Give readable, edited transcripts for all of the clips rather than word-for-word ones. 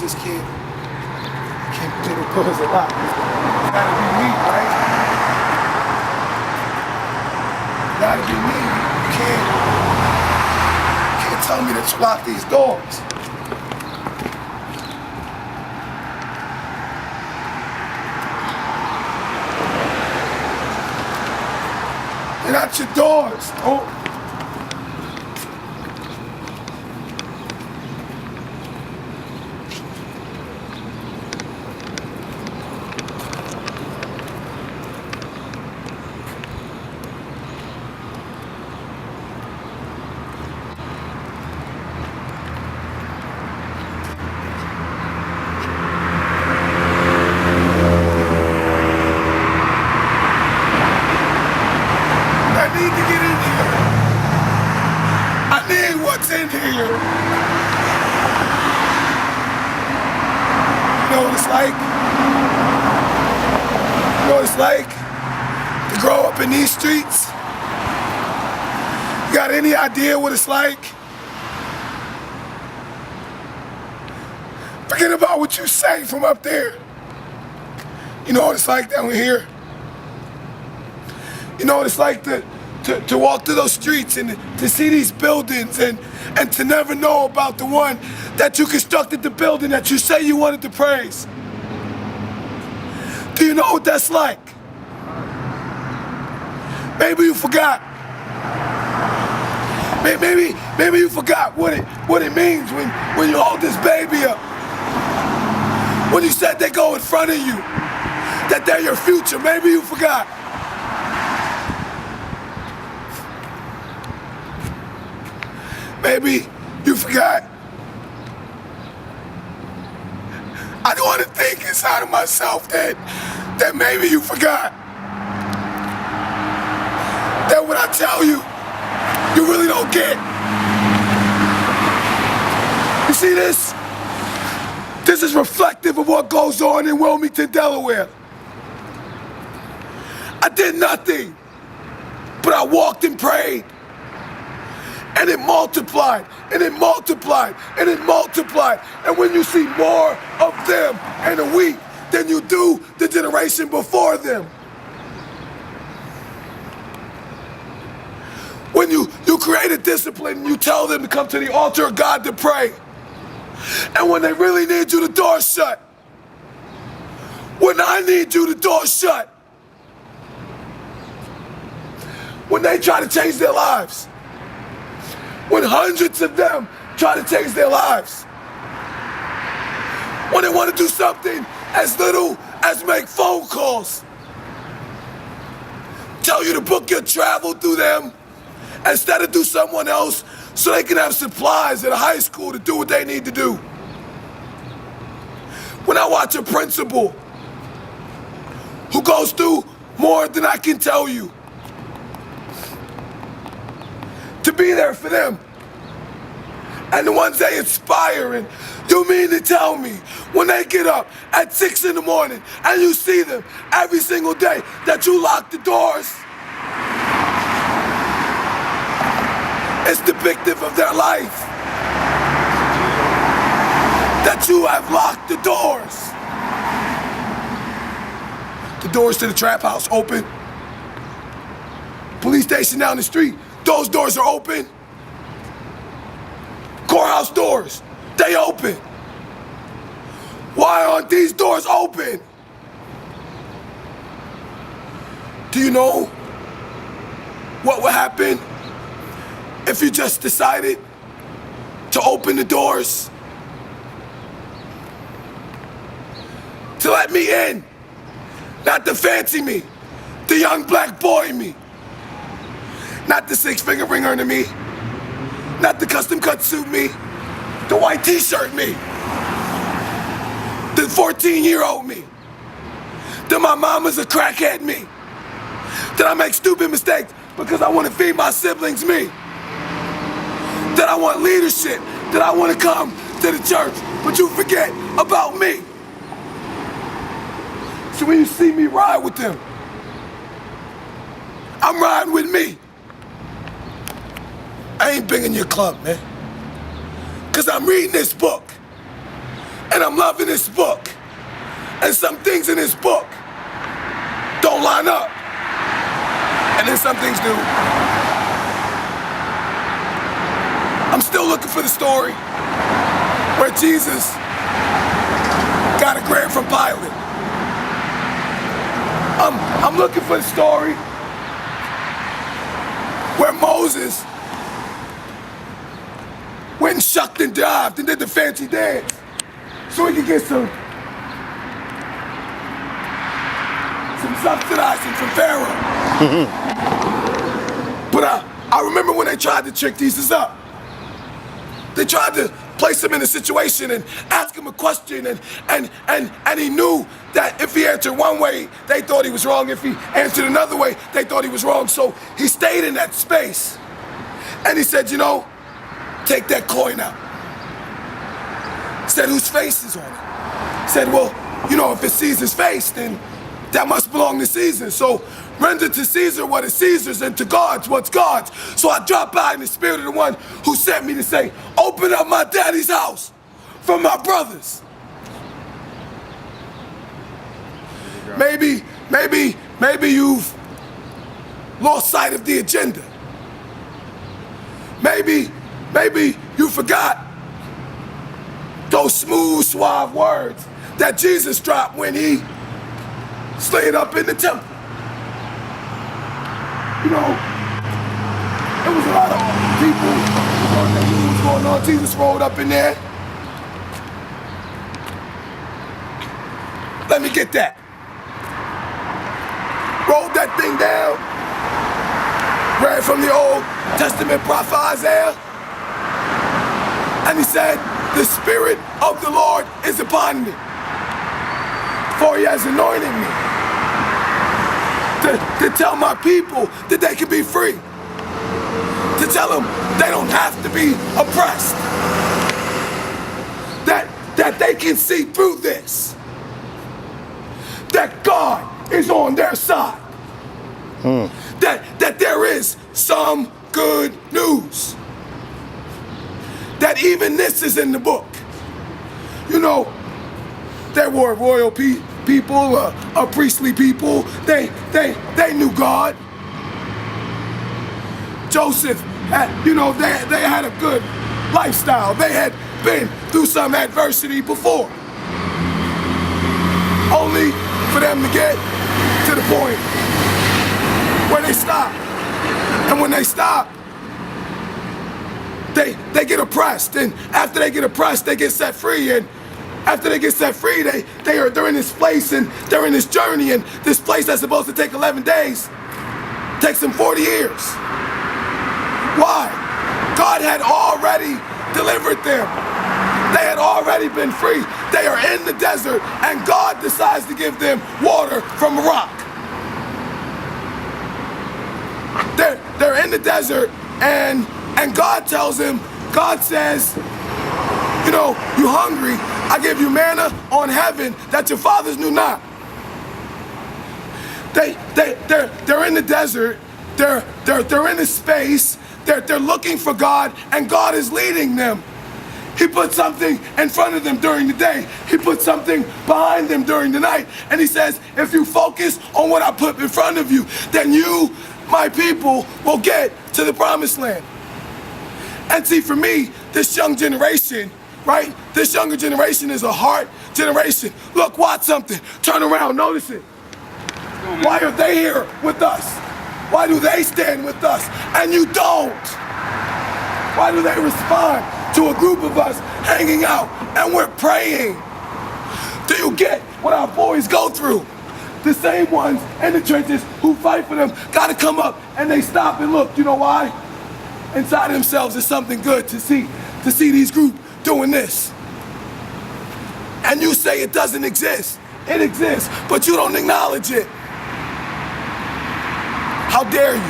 this kid. I can't believe it goes a lot. It's gotta be me, right? It's gotta be me. You can't tell me to lock these doors. They're not your doors. Oh. What's in here? You know what it's like? You know what it's like to grow up in these streets? You got any idea what it's like? Forget about what you say from up there. You know what it's like down here? You know what it's like to walk through those streets and to see these buildings and to never know about the one that you constructed the building that you say you wanted to praise. Do you know what that's like? Maybe you forgot. Maybe you forgot what it means when you hold this baby up. When you said they go in front of you, that they're your future. Maybe you forgot. Maybe you forgot. I don't want to think inside of myself that maybe you forgot. That what I tell you, you really don't get. You see this? This is reflective of what goes on in Wilmington, Delaware. I did nothing, but I walked and prayed. And it multiplied, and it multiplied, and it multiplied. And when you see more of them in a week than you do the generation before them. When you create a discipline, you tell them to come to the altar of God to pray. And when they really need you, the door's shut. When I need you, the door's shut. When they try to change their lives. When hundreds of them try to change their lives. When they want to do something as little as make phone calls. Tell you to book your travel through them instead of do someone else so they can have supplies at a high school to do what they need to do. When I watch a principal who goes through more than I can tell you, to be there for them. And the ones they inspire. And you mean to tell me when they get up at 6 in the morning and you see them every single day that you lock the doors? It's depictive of their life. That you have locked the doors. The doors to the trap house open. Police station down the street. Those doors are open. Courthouse doors, they open. Why aren't these doors open? Do you know what would happen if you just decided to open the doors? To let me in, not the fancy me, the young black boy in me. Not the six-finger ringer to me. Not the custom cut suit me. The white t-shirt me. The 14-year-old me. That my mama's a crackhead me. That I make stupid mistakes because I want to feed my siblings me. That I want leadership. That I want to come to the church. But you forget about me. So when you see me ride with them, I'm riding with me. I ain't big in your club, man. Cause I'm reading this book. and I'm loving this book. And some things in this book don't line up. And then some things do. I'm still looking for the story where Jesus got a grant from Pilate. I'm looking for the story where Moses went and shucked and dived and did the fancy dance so he could get some subsidizing from Pharaoh. But I remember when they tried to trick Jesus up. They tried to place him in a situation and ask him a question, and he knew that if he answered one way, they thought he was wrong. If he answered another way, they thought he was wrong. So he stayed in that space. And he said, you know, take that coin out. He said, whose face is on it? He said, well, you know, if it's Caesar's face, then that must belong to Caesar. So render to Caesar what is Caesar's and to God's what's God's. So I dropped by in the spirit of the one who sent me to say, open up my daddy's house for my brothers. Maybe you've lost sight of the agenda. Maybe you forgot those smooth, suave words that Jesus dropped when he slid up in the temple. You know, there was a lot of people that knew what was going on. Jesus rolled up in there. Let me get that. Rolled that thing down. Read from the Old Testament prophet Isaiah. And he said, the Spirit of the Lord is upon me, for he has anointed me to tell my people that they can be free. To tell them they don't have to be oppressed. That they can see through this. That God is on their side. That there is some good news. That even this is in the book. You know, there were royal people, a priestly people. They knew God. Joseph had, you know, they had a good lifestyle. They had been through some adversity before. Only for them to get to the point where they stop. And when they stop, they get oppressed. And after they get oppressed, they get set free. And after they get set free, they're in this place and they're in this journey. And this place that's supposed to take 11 days takes them 40 years. Why? God had already delivered them. They had already been free. They are in the desert, and God decides to give them water from a rock. They're in the desert, and God tells them, God says, you know, you hungry? I give you manna on heaven that your fathers knew not. They're in the desert. They're in a space. They're looking for God, and God is leading them. He put something in front of them during the day. He put something behind them during the night. And he says, if you focus on what I put in front of you, then you, my people, will get to the promised land. And see, for me, this young generation, right? This younger generation is a heart generation. Look, watch something. Turn around, notice it. Why are they here with us? Why do they stand with us and you don't? Why do they respond to a group of us hanging out and we're praying? Do you get what our boys go through? The same ones in the trenches who fight for them gotta come up and they stop and look. You know why? Inside themselves is something good to see these groups doing this. And you say it doesn't exist. It exists, but you don't acknowledge it. How dare you?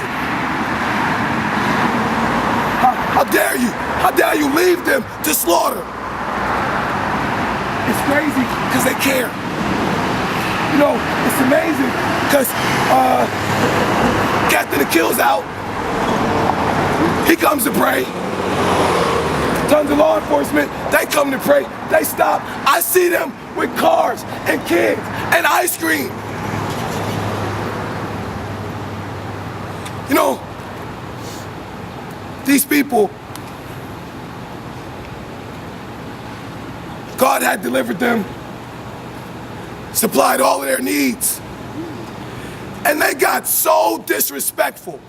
How dare you? How dare you leave them to slaughter? It's crazy because they care. You know, it's amazing because Captain Achilles out. He comes to pray. Tons of law enforcement, they come to pray, they stop. I see them with cars and kids and ice cream. You know, these people, God had delivered them, supplied all of their needs, and they got so disrespectful.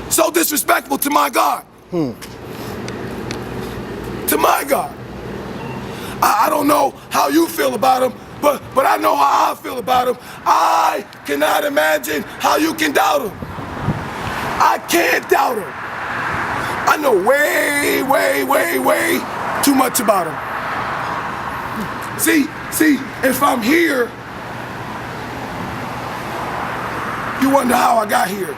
So disrespectful to my God. To my God. I don't know how you feel about him, but I know how I feel about him. I cannot imagine how you can doubt him. I can't doubt him. I know way, way, way, way too much about him. See, if I'm here, you wonder how I got here.